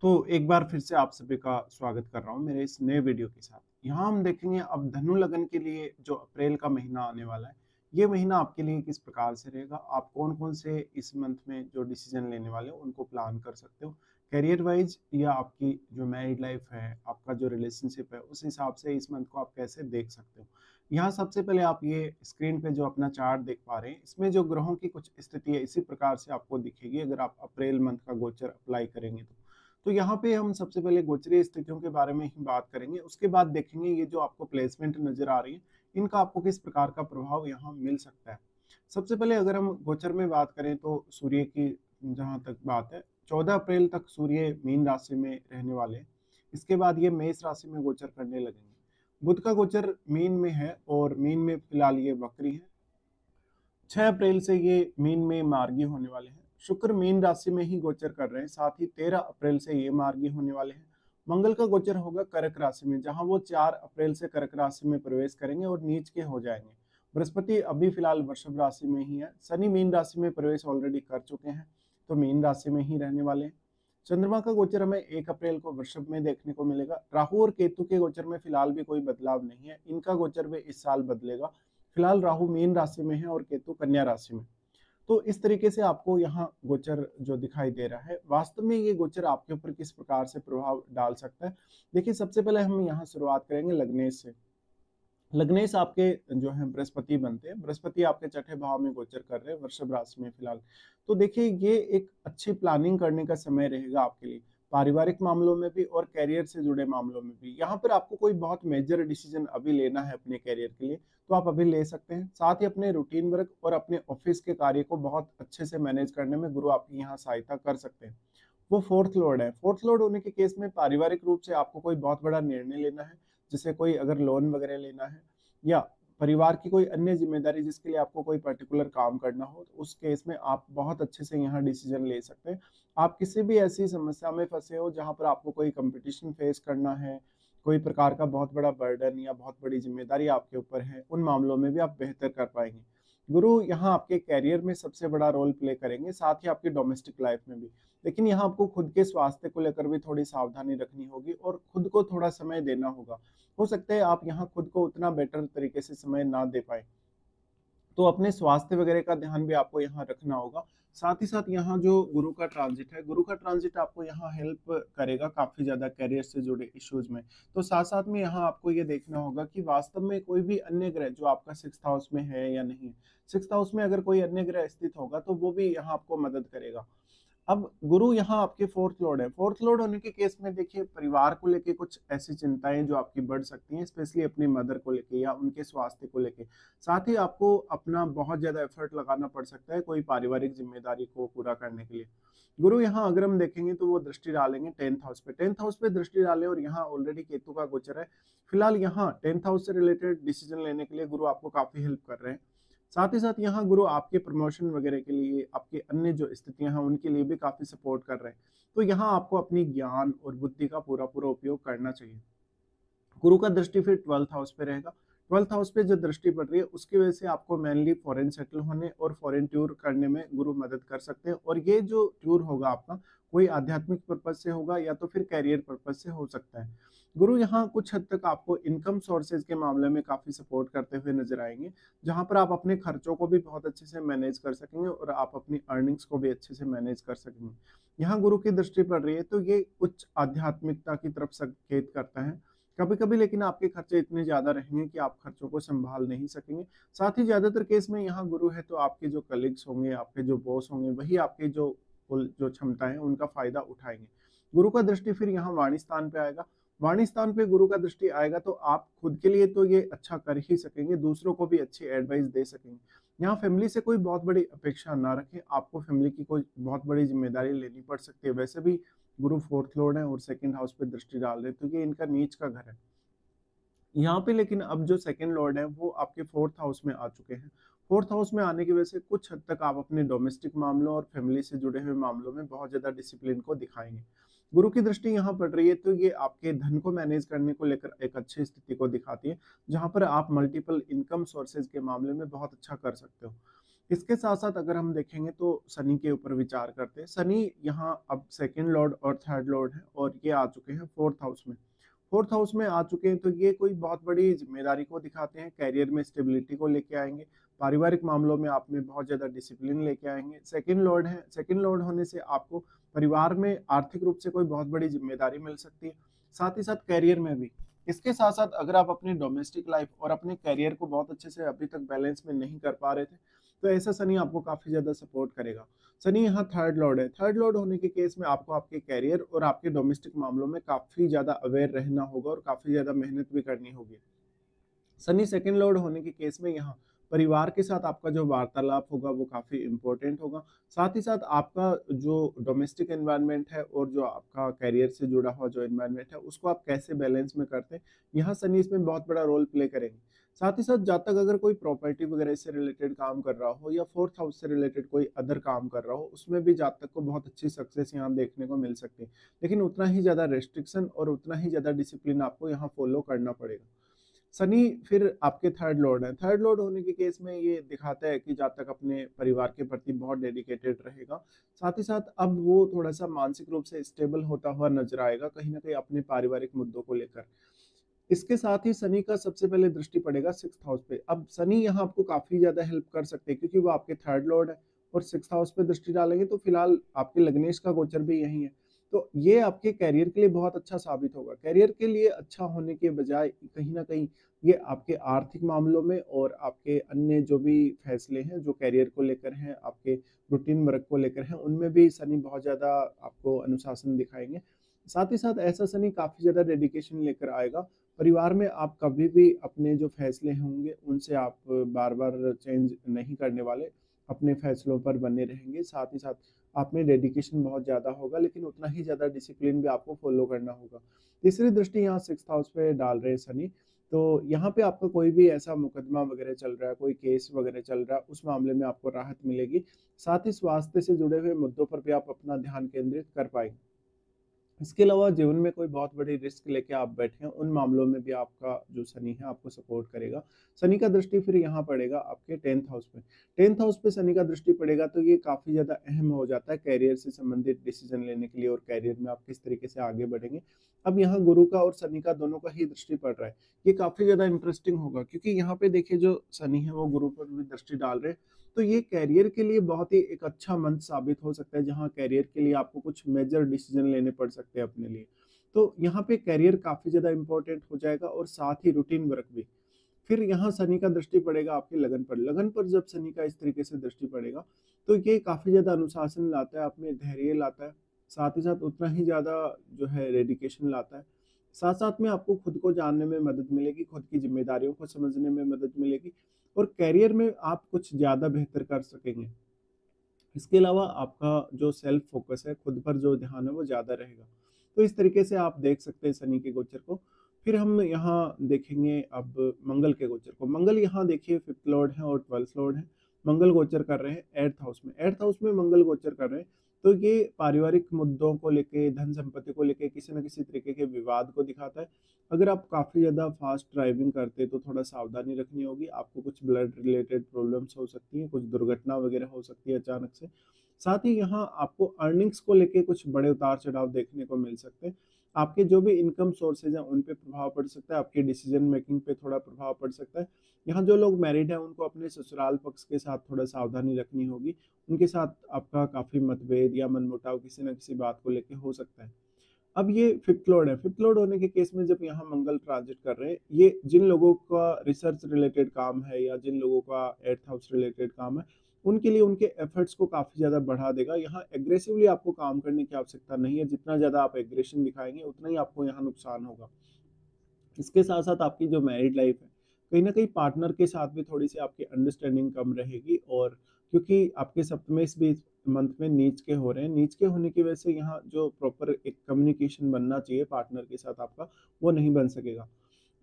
तो एक बार फिर से आप सभी का स्वागत कर रहा हूँ मेरे इस नए वीडियो के साथ। यहाँ हम देखेंगे अब धनु लगन के लिए जो अप्रैल का महीना आने वाला है, ये महीना आपके लिए किस प्रकार से रहेगा, आप कौन-कौन से इस मंथ में जो डिसीजन लेने वाले हो उनको प्लान कर सकते हो। करियर वाइज़ या आपकी जो मैरिड लाइफ है, आपका जो रिलेशनशिप है, उस हिसाब से इस मंथ को आप कैसे देख सकते हो। यहाँ सबसे पहले आप ये स्क्रीन पे जो अपना चार्ट देख पा रहे हैं, इसमें जो ग्रहों की कुछ स्थिति है इसी प्रकार से आपको दिखेगी अगर आप अप्रैल मंथ का गोचर अप्लाई करेंगे तो। तो यहाँ पे हम सबसे पहले गोचरीय स्थितियों के बारे में ही बात करेंगे, उसके बाद देखेंगे ये जो आपको प्लेसमेंट नज़र आ रही है, इनका आपको किस प्रकार का प्रभाव यहाँ मिल सकता है। सबसे पहले अगर हम गोचर में बात करें तो सूर्य की जहाँ तक बात है, 14 अप्रैल तक सूर्य मीन राशि में रहने वाले हैं। इसके बाद ये मेष राशि में गोचर करने लगेंगे। बुध का गोचर मीन में है और मीन में फिलहाल ये वक्री है। 6 अप्रैल से ये मीन में मार्गी होने वाले हैं। शुक्र मीन राशि में ही गोचर कर रहे हैं, साथ ही 13 अप्रैल से ये मार्गी होने वाले हैं। मंगल का गोचर होगा कर्क राशि में, जहां वो 4 अप्रैल से कर्क राशि में प्रवेश करेंगे और नीच के हो जाएंगे। बृहस्पति अभी फिलहाल वृषभ राशि में ही है। शनि मीन राशि में प्रवेश ऑलरेडी कर चुके हैं, तो मीन राशि में ही रहने वाले हैं। चंद्रमा का गोचर हमें 1 अप्रैल को वृषभ में देखने को मिलेगा। राहु और केतु के गोचर में फिलहाल भी कोई बदलाव नहीं है, इनका गोचर भी इस साल बदलेगा। फिलहाल राहु मीन राशि में है और केतु कन्या राशि में। तो इस तरीके से आपको यहाँ गोचर जो दिखाई दे रहा है, वास्तव में ये गोचर आपके ऊपर किस प्रकार से प्रभाव डाल सकता है। देखिए, सबसे पहले हम यहाँ शुरुआत करेंगे लग्नेश से। लग्नेश आपके जो है बृहस्पति बनते हैं। बृहस्पति आपके छठे भाव में गोचर कर रहे हैं वृषभ राशि में फिलहाल। तो देखिए, ये एक अच्छी प्लानिंग करने का समय रहेगा आपके लिए, पारिवारिक मामलों में भी और करियर से जुड़े मामलों में भी। यहाँ पर आपको कोई बहुत मेजर डिसीजन अभी लेना है अपने करियर के लिए, तो आप अभी ले सकते हैं। साथ ही अपने रूटीन वर्क और अपने ऑफिस के कार्य को बहुत अच्छे से मैनेज करने में गुरु आपकी यहाँ सहायता कर सकते हैं। वो फोर्थ लॉर्ड है। फोर्थ लॉर्ड होने के केस में पारिवारिक रूप से आपको कोई बहुत बड़ा निर्णय लेना है, जैसे कोई अगर लोन वगैरह लेना है या परिवार की कोई अन्य जिम्मेदारी जिसके लिए आपको कोई पर्टिकुलर काम करना हो, तो उस केस में आप बहुत अच्छे से यहाँ डिसीजन ले सकते हैं। आप किसी भी ऐसी समस्या में फंसे हो जहाँ पर आपको कोई कंपटीशन फेस करना है, कोई प्रकार का बहुत बड़ा बर्डन या बहुत बड़ी जिम्मेदारी आपके ऊपर है, उन मामलों में भी आप बेहतर कर पाएंगे। गुरु यहाँ आपके करियर में सबसे बड़ा रोल प्ले करेंगे, साथ ही आपकी डोमेस्टिक लाइफ में भी। लेकिन यहाँ आपको खुद के स्वास्थ्य को लेकर भी थोड़ी सावधानी रखनी होगी और खुद को थोड़ा समय देना होगा। हो सकता है आप यहाँ खुद को उतना बेटर तरीके से समय ना दे पाए, तो अपने स्वास्थ्य वगैरह का ध्यान भी आपको यहाँ रखना होगा। साथ ही साथ यहाँ जो गुरु का ट्रांजिट है, गुरु का ट्रांजिट आपको यहाँ हेल्प करेगा काफ़ी ज़्यादा करियर से जुड़े इश्यूज में। तो साथ-साथ में यहाँ आपको ये देखना होगा कि वास्तव में कोई भी अन्य ग्रह जो आपका 6th हाउस में है या नहीं है। 6th हाउस में अगर कोई अन्य ग्रह स्थित होगा, तो वो भी यहाँ आपको मदद करेगा। अब गुरु यहाँ आपके फोर्थ लॉर्ड है। फोर्थ लॉर्ड होने के केस में देखिए, परिवार को लेके कुछ ऐसी चिंताएं जो आपकी बढ़ सकती हैं, स्पेशली अपनी मदर को लेके या उनके स्वास्थ्य को लेके। साथ ही आपको अपना बहुत ज्यादा एफर्ट लगाना पड़ सकता है कोई पारिवारिक जिम्मेदारी को पूरा करने के लिए। गुरु यहाँ अगर हम देखेंगे तो वो दृष्टि डालेंगे 10th हाउस पे। 10th हाउस पे दृष्टि डाले और यहाँ ऑलरेडी केतु का गोचर है। फिलहाल यहाँ 10th हाउस से रिलेटेड डिसीजन लेने के लिए गुरु आपको काफी हेल्प कर रहे हैं। साथ ही साथ यहाँ गुरु आपके प्रमोशन वगैरह के लिए, आपके अन्य जो स्थितियां हैं उनके लिए भी काफी सपोर्ट कर रहे हैं। तो यहाँ आपको अपनी ज्ञान और बुद्धि का पूरा पूरा उपयोग करना चाहिए। गुरु का दृष्टि फिर 12th हाउस पे रहेगा। 12th हाउस पे जो दृष्टि पड़ रही है उसकी वजह से आपको मेनली फॉरेन सेटल होने और फॉरेन टूर करने में गुरु मदद कर सकते हैं, और ये जो टूर होगा आपका कोई आध्यात्मिक पर्पज से होगा या तो फिर कैरियर पर्पज से हो सकता है। गुरु यहाँ कुछ हद तक आपको इनकम सोर्सेज के मामले में काफी सपोर्ट करते हुए नजर आएंगे, जहां पर आप अपने खर्चों को भी बहुत अच्छे से मैनेज कर सकेंगे और आप अपनी अर्निंग्स को भी अच्छे से मैनेज कर सकेंगे। यहाँ गुरु की दृष्टि पड़ रही है तो ये उच्च आध्यात्मिकता की तरफ संकेत करता है। कभी-कभी लेकिन आपके खर्चे इतने ज़्यादा रहेंगे कि आप खर्चों को सँभाल नहीं सकेंगे। साथ ही ज़्यादातर केस में यहाँ गुरु है तो आपके जो कलीग्स होंगे, आपके जो बॉस होंगे, वही आपकी जो कुल जो क्षमता है उनका फ़ायदा उठाएँगे। गुरु का दृष्टि फिर यहाँ वाणी स्थान पे आएगा। वाणी स्थान पे गुरु का दृष्टि आएगा तो आप खुद के लिए तो ये अच्छा कर ही सकेंगे, दूसरों को भी अच्छी एडवाइस दे सकेंगे। यहाँ फैमिली से कोई बहुत बड़ी अपेक्षा ना रखें, आपको फैमिली की कोई बहुत बड़ी ज़िम्मेदारी लेनी पड़ सकती है। वैसे भी गुरु फोर्थ लॉर्ड है और सेकंड हाउस पे दृष्टि डाल रहे हैं, तो ये इनका नीच का घर है। यहाँ पे लेकिन अब जो सेकंड लॉर्ड है वो आपके फोर्थ हाउस में आ चुके हैं। फोर्थ हाउस में आने की वजह से कुछ हद तक आप अपने डोमेस्टिक मामलों और फैमिली से जुड़े हुए मामलों में बहुत ज्यादा डिसिप्लिन को दिखाएंगे। गुरु की दृष्टि यहाँ पड़ रही है तो ये आपके धन को मैनेज करने को लेकर एक अच्छी स्थिति को दिखाती है, जहाँ पर आप मल्टीपल इनकम सोर्सेज के मामले में बहुत अच्छा कर सकते हो। इसके साथ-साथ अगर हम देखेंगे तो शनि के ऊपर विचार करते हैं। शनि यहाँ अब सेकंड लॉर्ड और थर्ड लॉर्ड है और ये आ चुके हैं 4th हाउस में। 4th हाउस में आ चुके हैं तो ये कोई बहुत बड़ी ज़िम्मेदारी को दिखाते हैं, करियर में स्टेबिलिटी को लेके आएँगे, पारिवारिक मामलों में आप में बहुत ज़्यादा डिसिप्लिन लेके आएँगे। सेकंड लॉर्ड है, सेकंड लॉर्ड होने से आपको परिवार में आर्थिक रूप से कोई बहुत बड़ी ज़िम्मेदारी मिल सकती है, साथ ही साथ करियर में भी। इसके साथ-साथ अगर आप अपनी डोमेस्टिक लाइफ़ और अपने करियर को बहुत अच्छे से अभी तक बैलेंस में नहीं कर पा रहे थे, तो ऐसा शनि आपको काफ़ी ज़्यादा सपोर्ट करेगा। शनि यहाँ थर्ड लॉर्ड है। थर्ड लॉर्ड होने के केस में आपको आपके करियर और आपके डोमेस्टिक मामलों में काफ़ी ज़्यादा अवेयर रहना होगा और काफ़ी ज़्यादा मेहनत भी करनी होगी। शनि सेकंड लॉर्ड होने के केस में यहाँ परिवार के साथ आपका जो वार्तालाप होगा वो काफ़ी इम्पोर्टेंट होगा। साथ ही साथ आपका जो डोमेस्टिक एनवायरनमेंट है और जो आपका करियर से जुड़ा हुआ जो एनवायरनमेंट है उसको आप कैसे बैलेंस में करते हैं, यहाँ शनि इसमें बहुत बड़ा रोल प्ले करेंगे। साथ ही साथ जब तक अगर कोई प्रॉपर्टी वगैरह से रिलेटेड काम कर रहा हो या 4th हाउस से रिलेटेड कोई अदर काम कर रहा हो, उसमें भी जातक को बहुत अच्छी सक्सेस यहाँ देखने को मिल सकती है। लेकिन उतना ही ज़्यादा रेस्ट्रिक्शन और उतना ही ज़्यादा डिसिप्लिन आपको यहाँ फॉलो करना पड़ेगा। शनि फिर आपके थर्ड लॉर्ड हैं। थर्ड लॉर्ड होने के केस में ये दिखाता है कि जातक अपने परिवार के प्रति बहुत डेडिकेटेड रहेगा। साथ ही साथ अब वो थोड़ा-सा मानसिक रूप से स्टेबल होता हुआ नज़र आएगा कहीं न कहीं अपने पारिवारिक मुद्दों को लेकर। इसके साथ ही शनि का सबसे पहले दृष्टि पड़ेगा 6th हाउस पे। अब शनि यहाँ आपको काफ़ी ज़्यादा हेल्प कर सकते हैं क्योंकि वो आपके थर्ड लॉर्ड है और 6th हाउस पे दृष्टि डालेंगे तो फिलहाल आपके लग्नेश का गोचर भी यही है। तो ये आपके करियर के लिए बहुत अच्छा साबित होगा। करियर के लिए अच्छा होने के बजाय कहीं न कहीं ये आपके आर्थिक मामलों में और आपके अन्य जो भी फैसले हैं, जो करियर को लेकर हैं, आपके रूटीन वर्क को लेकर हैं, उनमें भी शनि बहुत ज़्यादा आपको अनुशासन दिखाएँगे। साथ ही साथ ऐसा शनि काफ़ी ज़्यादा डेडिकेशन लेकर आएगा। परिवार में आप कभी भी अपने जो फैसले होंगे, उनसे आप बार-बार चेंज नहीं करने वाले, अपने फैसलों पर बने रहेंगे। साथ ही साथ आप में डेडिकेशन बहुत ज़्यादा होगा, लेकिन उतना ही ज़्यादा डिसिप्लिन भी आपको फ़ॉलो करना होगा। तीसरी दृष्टि यहाँ 6th हाउस पे डाल रहे हैं शनि, तो यहाँ पे आपका कोई भी ऐसा मुकदमा वगैरह चल रहा है, कोई केस वगैरह चल रहा है, उस मामले में आपको राहत मिलेगी। साथ ही स्वास्थ्य से जुड़े हुए मुद्दों पर भी आप अपना ध्यान केंद्रित कर पाएँगे। इसके अलावा जीवन में कोई बहुत बड़ी रिस्क लेके आप बैठे हैं, उन मामलों में भी आपका जो शनि है आपको सपोर्ट करेगा। शनि का दृष्टि फिर यहाँ पड़ेगा आपके 10th हाउस पे। 10th हाउस पे शनि का दृष्टि पड़ेगा तो ये काफ़ी ज़्यादा अहम हो जाता है करियर से संबंधित डिसीज़न लेने के लिए और करियर में आप किस तरीके से आगे बढ़ेंगे। अब यहाँ गुरु का और शनि का दोनों का ही दृष्टि पड़ रहा है। ये काफ़ी ज़्यादा इंटरेस्टिंग होगा क्योंकि यहाँ पे देखिए जो शनि है वो गुरु पर भी दृष्टि डाल रहे हैं। तो ये करियर के लिए बहुत ही एक अच्छा मंच साबित हो सकता है जहाँ करियर के लिए आपको कुछ मेजर डिसीजन लेने पड़ सकते हैं अपने लिए। तो यहाँ पे करियर काफ़ी ज़्यादा इम्पोर्टेंट हो जाएगा और साथ ही रूटीन वर्क भी। फिर यहाँ शनि का दृष्टि पड़ेगा आपकी लगन पर। लगन पर जब शनि का इस तरीके से दृष्टि पड़ेगा, तो ये काफ़ी ज़्यादा अनुशासन लाता है, आप में धैर्य लाता है, साथ ही साथ उतना ही ज़्यादा जो है डेडिकेशन लाता है। साथ-साथ में आपको खुद को जानने में मदद मिलेगी, खुद की ज़िम्मेदारियों को समझने में मदद मिलेगी और करियर में आप कुछ ज़्यादा बेहतर कर सकेंगे। इसके अलावा आपका जो सेल्फ फ़ोकस है, खुद पर जो ध्यान है वो ज़्यादा रहेगा। तो इस तरीके से आप देख सकते हैं शनि के गोचर को। फिर हम यहाँ देखेंगे अब मंगल के गोचर को। मंगल यहाँ देखिए 5th लॉर्ड है और 12th लॉर्ड है। मंगल गोचर कर रहे हैं 8th हाउस में। 8th हाउस में मंगल गोचर कर रहे हैं, तो ये पारिवारिक मुद्दों को लेके, धन-संपत्ति को लेके किसी न किसी तरीके के विवाद को दिखाता है। अगर आप काफ़ी ज़्यादा फ़ास्ट ड्राइविंग करते हैं तो थोड़ा सावधानी रखनी होगी। आपको कुछ ब्लड रिलेटेड प्रॉब्लम्स हो सकती हैं, कुछ दुर्घटना वगैरह हो सकती है अचानक से। साथ ही यहाँ आपको अर्निंग्स को लेके कुछ बड़े उतार-चढ़ाव देखने को मिल सकते हैं। आपके जो भी इनकम सोर्सेज़ हैं, उन पे प्रभाव पड़ सकता है, आपकी डिसीज़न मेकिंग पे थोड़ा प्रभाव पड़ सकता है। यहाँ जो लोग मैरिड हैं, उनको अपने ससुराल पक्ष के साथ थोड़ा सावधानी रखनी होगी। उनके साथ आपका काफ़ी मतभेद या मनमुटाव किसी न किसी बात को लेके हो सकता है। अब ये 5th लॉर्ड है, 5th लॉर्ड होने के केस में जब यहाँ मंगल ट्रांजिट कर रहे हैं, ये जिन लोगों का रिसर्च रिलेटेड काम है या जिन लोगों का 8th हाउस रिलेटेड काम है, उनके लिए उनके एफर्ट्स को काफ़ी ज़्यादा बढ़ा देगा। यहाँ एग्रेसिवली आपको काम करने की आवश्यकता नहीं है, जितना ज़्यादा आप एग्रेशन दिखाएँगे, उतना ही आपको यहाँ नुकसान होगा। इसके साथ-साथ आपकी जो मैरिड लाइफ है, कहीं न कहीं पार्टनर के साथ भी थोड़ी-सी आपकी अंडरस्टैंडिंग कम रहेगी और क्योंकि आपके सप्तमें इस बीच मंथ में नीच के हो रहे हैं, नीच के होने की वजह से यहाँ जो प्रॉपर एक कम्युनिकेशन बनना चाहिए पार्टनर के साथ आपका, वो नहीं बन सकेगा।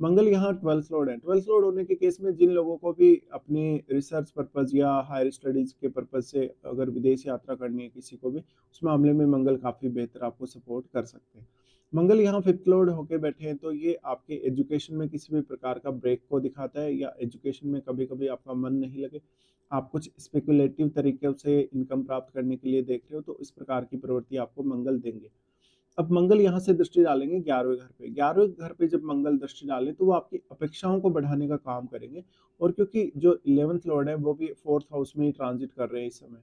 मंगल यहाँ 12th लॉर्ड है, 12th लॉर्ड होने के केस में जिन लोगों को भी अपने रिसर्च पर्पज़ या हायर स्टडीज़ के पर्पज़ से अगर विदेश यात्रा करनी है किसी को भी, उस मामले में मंगल काफ़ी बेहतर आपको सपोर्ट कर सकते हैं। मंगल यहाँ फिफ्थ लॉर्ड होके बैठे हैं, तो ये आपके एजुकेशन में किसी भी प्रकार का ब्रेक को दिखाता है, या एजुकेशन में कभी-कभी आपका मन नहीं लगे, आप कुछ स्पेकुलेटिव तरीके से इनकम प्राप्त करने के लिए देख रहे हो, तो इस प्रकार की प्रवृत्ति आपको मंगल देंगे। अब मंगल यहाँ से दृष्टि डालेंगे 11वें घर पे। 11वें घर पे जब मंगल दृष्टि डालें तो वो आपकी अपेक्षाओं को बढ़ाने का काम करेंगे, और क्योंकि जो 11th लॉर्ड है वो भी 4th हाउस में ही ट्रांजिट कर रहे हैं इस समय।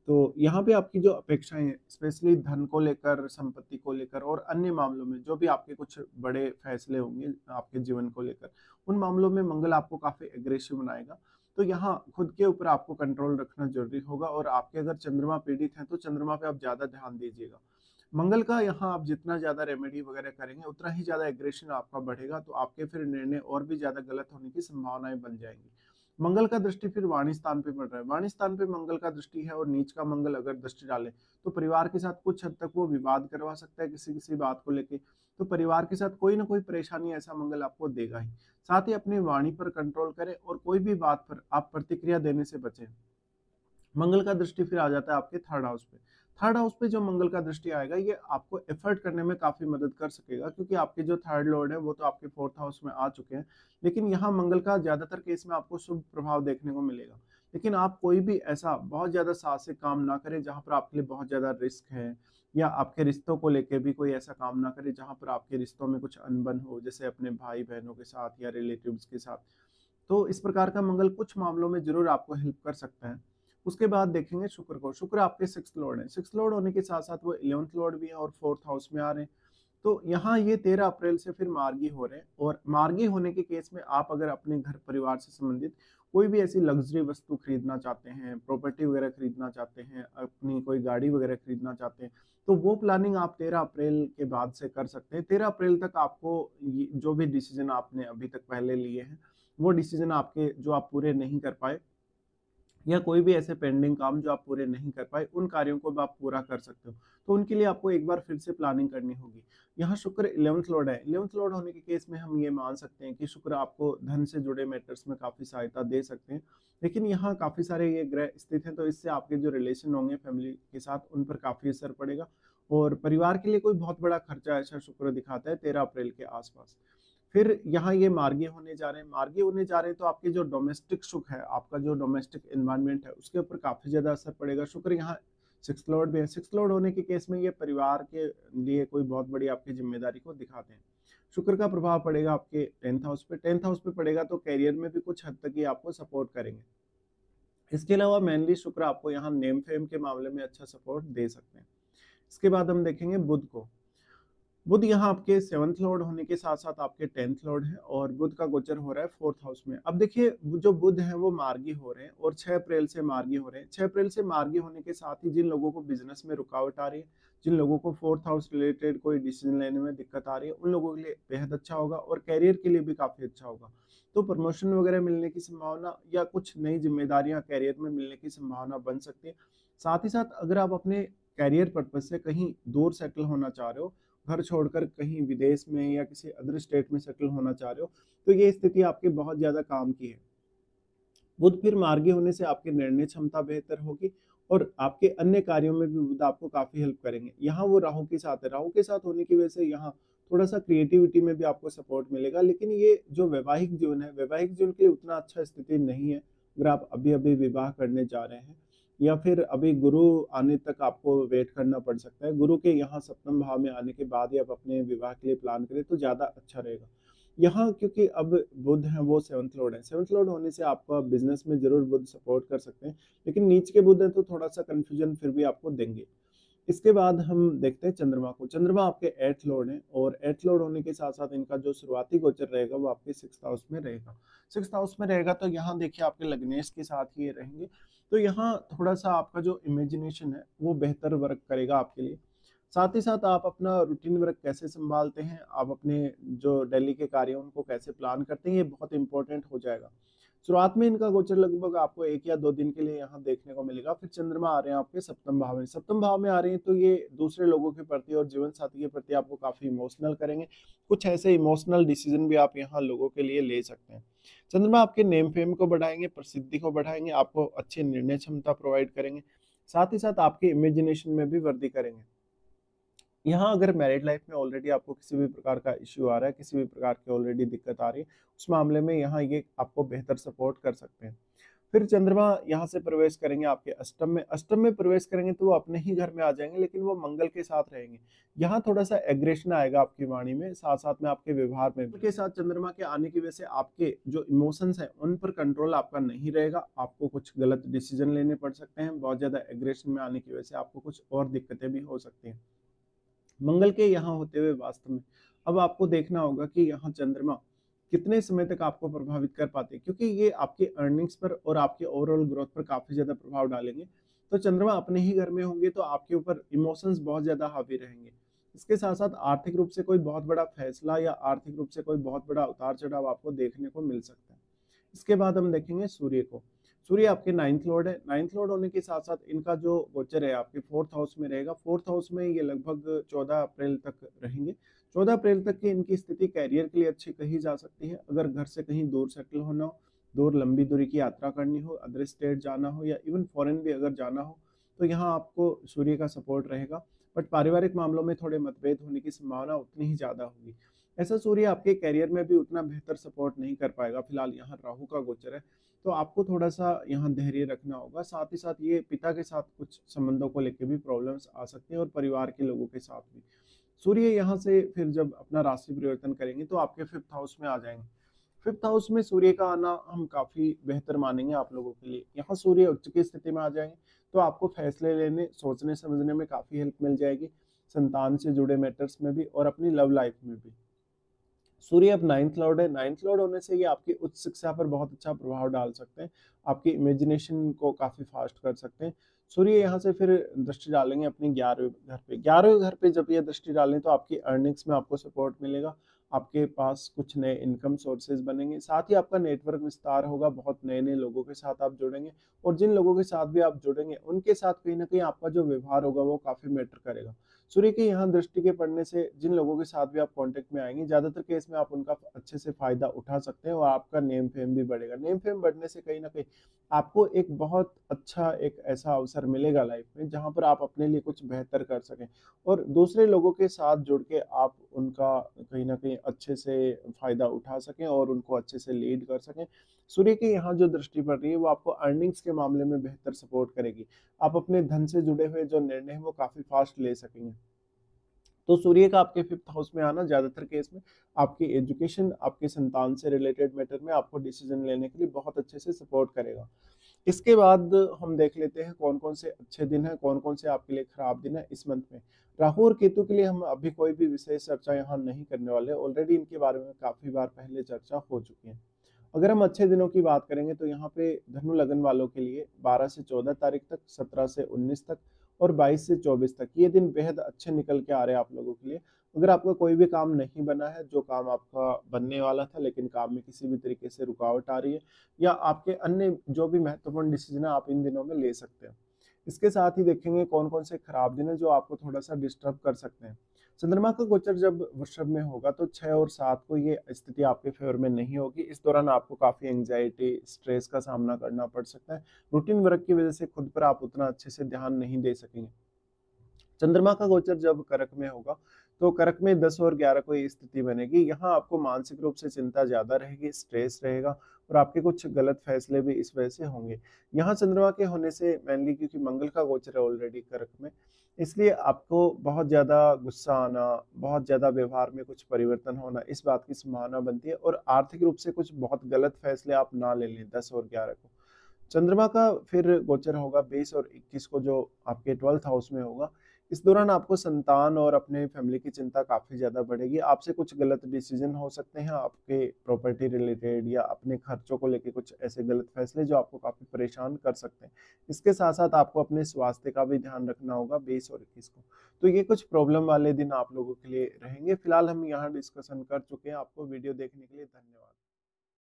तो यहाँ पे आपकी जो अपेक्षाएँ हैं, स्पेशली धन को लेकर, संपत्ति को लेकर और अन्य मामलों में जो भी आपके कुछ बड़े फैसले होंगे आपके जीवन को लेकर, उन मामलों में मंगल आपको काफ़ी एग्रेसिव बनाएगा। तो यहाँ खुद के ऊपर आपको कंट्रोल रखना ज़रूरी होगा, और आपके अगर चंद्रमा पीड़ित हैं, तो चंद्रमा पे आप ज़्यादा ध्यान दीजिएगा। मंगल का यहाँ आप जितना ज़्यादा रेमेडी वगैरह करेंगे, उतना ही ज़्यादा एग्रेशन आपका बढ़ेगा, तो आपके फिर निर्णय और भी ज़्यादा गलत होने की संभावनाएं बन जाएंगी। मंगल का दृष्टि फिर वाणी स्थान पे पड़ रहा है। वाणी स्थान पे मंगल का दृष्टि है, और नीच का मंगल अगर दृष्टि डाले तो परिवार के साथ कुछ हद तक वो विवाद करवा सकता है किसी किसी बात को लेके। तो परिवार के साथ कोई ना कोई परेशानी ऐसा मंगल आपको देगा ही। साथ ही अपनी वाणी पर कंट्रोल करें, और कोई भी बात पर आप प्रतिक्रिया देने से बचें। मंगल का दृष्टि फिर आ जाता है आपके थर्ड हाउस पे। थर्ड हाउस पे जो मंगल का दृष्टि आएगा, ये आपको एफर्ट करने में काफी मदद कर सकेगा, क्योंकि आपके जो थर्ड लॉर्ड है वो तो आपके फोर्थ हाउस में आ चुके हैं। लेकिन यहाँ मंगल का ज्यादातर केस में आपको शुभ प्रभाव देखने को मिलेगा। लेकिन आप कोई भी ऐसा बहुत ज्यादा साहसिक काम ना करें जहां पर आपके लिए बहुत ज्यादा रिस्क है, या आपके रिश्तों को लेकर भी कोई ऐसा काम ना करें जहां पर आपके रिश्तों में कुछ अनबन हो, जैसे अपने भाई बहनों के साथ या रिलेटिव्स के साथ। तो इस प्रकार का मंगल कुछ मामलों में जरूर आपको हेल्प कर सकता है। उसके बाद देखेंगे शुक्र को। शुक्र आपके सिक्स्थ लॉर्ड है। सिक्स्थ लॉर्ड होने के साथ साथ वो 11th लॉर्ड भी है, और फोर्थ हाउस में आ रहे हैं। तो यहाँ ये 13 अप्रैल से फिर मार्गी हो रहे हैं, और मार्गी होने के केस में आप अगर अपने घर परिवार से संबंधित कोई भी ऐसी लग्जरी वस्तु खरीदना चाहते हैं, प्रॉपर्टी वगैरह खरीदना चाहते हैं, अपनी कोई गाड़ी वगैरह खरीदना चाहते हैं, तो वो प्लानिंग आप 13 अप्रैल के बाद से कर सकते हैं। 13 अप्रैल तक आपको जो भी डिसीजन आपने अभी तक पहले लिए हैं, वो डिसीजन आपके जो आप पूरे नहीं कर पाए, या कोई भी ऐसे पेंडिंग काम जो आप पूरे नहीं कर पाए, उन कार्यों को भी आप पूरा कर सकते हो। तो उनके लिए आपको एक बार फिर से प्लानिंग करनी होगी। यहाँ शुक्र 11th लॉर्ड है। 11th लॉर्ड होने के केस में हम ये मान सकते हैं कि शुक्र आपको धन से जुड़े मैटर्स में काफी सहायता दे सकते हैं। लेकिन यहाँ काफी सारे ये ग्रह स्थित हैं, तो इससे आपके जो रिलेशन होंगे फैमिली के साथ, उन पर काफी असर पड़ेगा, और परिवार के लिए कोई बहुत बड़ा खर्चा ऐसा शुक्र दिखाता है 13 अप्रैल के आसपास। फिर यहाँ ये मार्गी होने जा रहे हैं। मार्गी होने जा रहे हैं, तो आपके जो डोमेस्टिक सुख है, आपका जो डोमेस्टिक एनवायरनमेंट है, उसके ऊपर काफी ज्यादा असर पड़ेगा। शुक्र यहाँ सिक्स लॉर्ड में है। सिक्स लॉर्ड होने के केस में ये परिवार के लिए कोई बहुत बड़ी आपकी जिम्मेदारी को दिखाते हैं। शुक्र का प्रभाव पड़ेगा आपके 10th हाउस पे। 10th हाउस पे पड़ेगा तो करियर में भी कुछ हद तक ये आपको सपोर्ट करेंगे। इसके अलावा मेनली शुक्र आपको यहाँ नेम फेम के मामले में अच्छा सपोर्ट दे सकते हैं। इसके बाद हम देखेंगे बुध को। बुध यहाँ आपके 7th लॉर्ड होने के साथ साथ आपके 10th लॉर्ड है, और बुध का गोचर हो रहा है 4th हाउस में। अब देखिए, जो बुध है वो मार्गी हो रहे हैं, और 6 अप्रैल से मार्गी हो रहे हैं। 6 अप्रैल से मार्गी होने के साथ ही जिन लोगों को बिजनेस में रुकावट आ रही है, जिन लोगों को 4th हाउस रिलेटेड कोई डिसीजन लेने में दिक्कत आ रही है, उन लोगों के लिए बेहद अच्छा होगा, और कैरियर के लिए भी काफी अच्छा होगा। तो प्रमोशन वगैरह मिलने की संभावना, या कुछ नई जिम्मेदारियां कैरियर में मिलने की संभावना बन सकती है। साथ ही साथ अगर आप अपने कैरियर पर्पज से कहीं दूर सेटल होना चाह रहे हो, घर छोड़कर कहीं विदेश में या किसी अदर स्टेट में सेटल होना चाह रहे हो, तो ये स्थिति आपके बहुत ज्यादा काम की है। बुध फिर मार्गी होने से आपकी निर्णय क्षमता बेहतर होगी, और आपके अन्य कार्यों में भी बुध आपको काफी हेल्प करेंगे। यहाँ वो राहु के साथ है। राहु के साथ होने की वजह से यहाँ थोड़ा सा क्रिएटिविटी में भी आपको सपोर्ट मिलेगा। लेकिन ये जो वैवाहिक जीवन है, वैवाहिक जीवन के लिए उतना अच्छा स्थिति नहीं है। अगर आप अभी अभी विवाह करने जा रहे हैं, या फिर अभी गुरु आने तक आपको वेट करना पड़ सकता है। गुरु के यहाँ सप्तम भाव में आने के बाद ही आप अपने विवाह के लिए प्लान करें तो ज्यादा अच्छा रहेगा। यहाँ क्योंकि अब बुध है वो 7th लॉर्ड है। 7th लॉर्ड होने से आपका बिजनेस में जरूर बुध सपोर्ट कर सकते हैं, लेकिन नीच के बुध है तो थोड़ा सा कंफ्यूजन फिर भी आपको देंगे। इसके बाद हम देखते हैं चंद्रमा को। चंद्रमा आपके 8th लॉर्ड है, और 8th लॉर्ड होने के साथ साथ इनका जो शुरुआती गोचर रहेगा वो आपके 6th हाउस में रहेगा। 6th हाउस में रहेगा तो यहाँ देखिए आपके लग्नेश के साथ ही ये रहेंगे। तो यहाँ थोड़ा सा आपका जो इमेजिनेशन है वो बेहतर वर्क करेगा आपके लिए। साथ ही साथ आप अपना रूटीन वर्क कैसे संभालते हैं, आप अपने जो डेली के कार्य हैं उनको कैसे प्लान करते हैं, ये बहुत इंपॉर्टेंट हो जाएगा। शुरुआत में इनका गोचर लगभग आपको 1 या 2 दिन के लिए यहाँ देखने को मिलेगा। फिर चंद्रमा आ रहे हैं आपके सप्तम भाव में। सप्तम भाव में आ रहे हैं तो ये दूसरे लोगों के प्रति और जीवन साथी के प्रति आपको काफी इमोशनल करेंगे। कुछ ऐसे इमोशनल डिसीजन भी आप यहाँ लोगों के लिए ले सकते हैं। चंद्रमा आपके नेम फेम को बढ़ाएंगे, प्रसिद्धि को बढ़ाएंगे, आपको अच्छी निर्णय क्षमता प्रोवाइड करेंगे, साथ ही साथ आपके इमेजिनेशन में भी वृद्धि करेंगे। यहाँ अगर मैरिड लाइफ में ऑलरेडी आपको किसी भी प्रकार का इश्यू आ रहा है, किसी भी प्रकार की ऑलरेडी दिक्कत आ रही है, उस मामले में यहाँ ये आपको बेहतर सपोर्ट कर सकते हैं। फिर चंद्रमा यहाँ से प्रवेश करेंगे आपके अष्टम में। अष्टम में प्रवेश करेंगे तो वो अपने ही घर में आ जाएँगे, लेकिन वो मंगल के साथ रहेंगे। यहाँ थोड़ा-सा एग्रेशन आएगा आपकी वाणी में, साथ-साथ में आपके व्यवहार में भी। के साथ चंद्रमा के आने की वजह से आपके जो इमोशंस हैं, उन पर कंट्रोल आपका नहीं रहेगा। आपको कुछ गलत डिसीजन लेने पड़ सकते हैं। बहुत ज़्यादा एग्रेशन में आने की वजह से आपको कुछ और दिक्कतें भी हो सकती हैं। मंगल के यहाँ होते हुए वास्तव में अब आपको देखना होगा कि यहाँ चंद्रमा कितने समय तक आपको प्रभावित कर पाते हैं, क्योंकि ये आपके अर्निंग्स पर और आपके ओवरऑल ग्रोथ पर काफी ज्यादा प्रभाव डालेंगे। तो चंद्रमा अपने ही घर में होंगे तो आपके ऊपर इमोशंस बहुत ज्यादा हावी रहेंगे। इसके साथ साथ आर्थिक रूप से कोई बहुत बड़ा फैसला या आर्थिक रूप से कोई बहुत बड़ा उतार चढ़ाव आपको देखने को मिल सकता है। इसके बाद हम देखेंगे सूर्य को। सूर्य आपके 9th लॉर्ड है। 9th लॉर्ड होने के साथ-साथ इनका जो गोचर है आपके 4th हाउस में रहेगा। 4th हाउस में ये लगभग 14 अप्रैल तक रहेंगे। 14 अप्रैल तक की इनकी स्थिति करियर के लिए अच्छी कही जा सकती है। अगर घर से कहीं दूर सेटल होना हो, दूर लंबी दूरी की यात्रा करनी हो, अदर स्टेट जाना हो या इवन फॉरेन भी अगर जाना हो, तो यहाँ आपको सूर्य का सपोर्ट रहेगा। बट पारिवारिक मामलों में थोड़े मतभेद होने की संभावना उतनी ही ज़्यादा होगी। ऐसा सूर्य आपके करियर में भी उतना बेहतर सपोर्ट नहीं कर पाएगा। फिलहाल यहाँ राहु का गोचर है, तो आपको थोड़ा-सा यहाँ धैर्य रखना होगा। साथ ही साथ ये पिता के साथ कुछ संबंधों को लेके भी प्रॉब्लम्स आ सकती हैं और परिवार के लोगों के साथ भी। सूर्य यहाँ से फिर जब अपना राशि परिवर्तन करेंगे तो आपके 5th हाउस में आ जाएँगे। 5th हाउस में सूर्य का आना हम काफ़ी बेहतर मानेंगे आप लोगों के लिए। यहाँ सूर्य उच्च की स्थिति में आ जाएँगे, तो आपको फैसले लेने, सोचने-समझने में काफ़ी हेल्प मिल जाएगी, संतान से जुड़े मैटर्स में भी और अपनी लव लाइफ में भी। सूर्य अब 9th लॉर्ड है। 9th लॉर्ड होने से ये आपकी उच्च शिक्षा पर बहुत अच्छा प्रभाव डाल सकते हैं। आपकी इमेजिनेशन को काफ़ी फ़ास्ट कर सकते हैं। सूर्य यहाँ से फिर दृष्टि डालेंगे अपने 11वें घर पे। 11वें घर पे जब ये दृष्टि डालें तो आपकी अर्निंग्स में आपको सपोर्ट मिलेगा। आपके पास कुछ नए इनकम सोर्सेज़ बनेंगे। साथ ही आपका नेटवर्क विस्तार होगा, बहुत नए-नए लोगों के साथ आप जुड़ेंगे और जिन लोगों के साथ भी आप जुड़ेंगे, उनके साथ कहीं न कहीं आपका जो व्यवहार होगा वो काफ़ी मैटर करेगा। सूर्य के यहाँ दृष्टि के पड़ने से जिन लोगों के साथ भी आप कॉन्टैक्ट में आएँगे, ज़्यादातर केस में आप उनका अच्छे से फ़ायदा उठा सकते हैं और आपका नेम फेम भी बढ़ेगा। नेम फेम बढ़ने से कहीं न कहीं आपको एक बहुत अच्छा एक ऐसा अवसर मिलेगा लाइफ़ में, जहाँ पर आप अपने लिए कुछ बेहतर कर सकें और दूसरे लोगों के साथ जुड़ के आप उनका कहीं न कहीं अच्छे से फ़ायदा उठा सकें और उनको अच्छे से लीड कर सकें। सूर्य की यहाँ जो दृष्टि पड़ रही है, वो आपको अर्निंग्स के मामले में बेहतर सपोर्ट करेगी। आप अपने धन से जुड़े हुए जो निर्णय हैं, वो काफ़ी फ़ास्ट ले सकेंगे। तो सूर्य का आपके 5th हाउस में आना ज़्यादातर केस में आपकी एजुकेशन, आपके संतान से रिलेटेड मैटर में आपको डिसीज़न लेने के लिए बहुत अच्छे से सपोर्ट करेगा। इसके बाद हम देख लेते हैं कौन-कौन से अच्छे दिन हैं, कौन-कौन से आपके लिए खराब दिन हैं इस मंथ में। राहु और केतु के लिए हम अभी कोई भी विशेष चर्चा यहाँ नहीं करने वाले, ऑलरेडी इनके बारे में काफ़ी बार पहले चर्चा हो चुकी है। अगर हम अच्छे दिनों की बात करेंगे तो यहाँ पे धनु लगन वालों के लिए 12 से 14 तारीख तक, 17 से 19 तक और 22 से 24 तक ये दिन बेहद अच्छे निकल के आ रहे हैं आप लोगों के लिए। अगर आपका कोई भी काम नहीं बना है, जो काम आपका बनने वाला था लेकिन काम में किसी भी तरीके से रुकावट आ रही है या आपके अन्य जो भी महत्वपूर्ण डिसीजन है आप इन दिनों में ले सकते हैं। इसके साथ ही देखेंगे कौन-कौन से खराब दिन हैं जो आपको थोड़ा-सा डिस्टर्ब कर सकते हैं। चंद्रमा का गोचर जब वृषभ में होगा तो 6 और 7 को ये स्थिति आपके फ़ेवर में नहीं होगी। इस दौरान आपको काफ़ी एंग्ज़ायटी, स्ट्रेस का सामना करना पड़ सकता है। रूटीन वर्क की वज़ह से खुद पर आप उतना अच्छे से ध्यान नहीं दे सकेंगे। चंद्रमा का गोचर जब कर्क में होगा, तो कर्क में 10 और 11 को ये स्थिति बनेगी। यहाँ आपको मानसिक रूप से चिंता ज़्यादा रहेगी, स्ट्रेस रहेगा और आपके कुछ गलत फैसले भी इस वजह से होंगे। यहाँ चंद्रमा के होने से मेनली क्योंकि मंगल का गोचर है ऑलरेडी कर्क में, इसलिए आपको बहुत ज़्यादा गुस्सा आना, बहुत ज़्यादा व्यवहार में कुछ परिवर्तन होना, इस बात की संभावना बनती है और आर्थिक रूप से कुछ बहुत गलत फैसले आप ना ले लें 10 और 11 को। चंद्रमा का फिर गोचर होगा 20 और 21 को जो आपके 12th हाउस में होगा। इस दौरान आपको संतान और अपने फैमिली की चिंता काफ़ी ज़्यादा बढ़ेगी। आपसे कुछ गलत डिसीज़न हो सकते हैं, आपके प्रॉपर्टी रिलेटेड या अपने खर्चों को लेके कुछ ऐसे गलत फैसले जो आपको काफ़ी परेशान कर सकते हैं। इसके साथ-साथ आपको अपने स्वास्थ्य का भी ध्यान रखना होगा 20 और 21 को। तो ये कुछ प्रॉब्लम वाले दिन आप लोगों के लिए रहेंगे। फिलहाल हम यहाँ डिस्कशन कर चुके हैं। आपको वीडियो देखने के लिए धन्यवाद।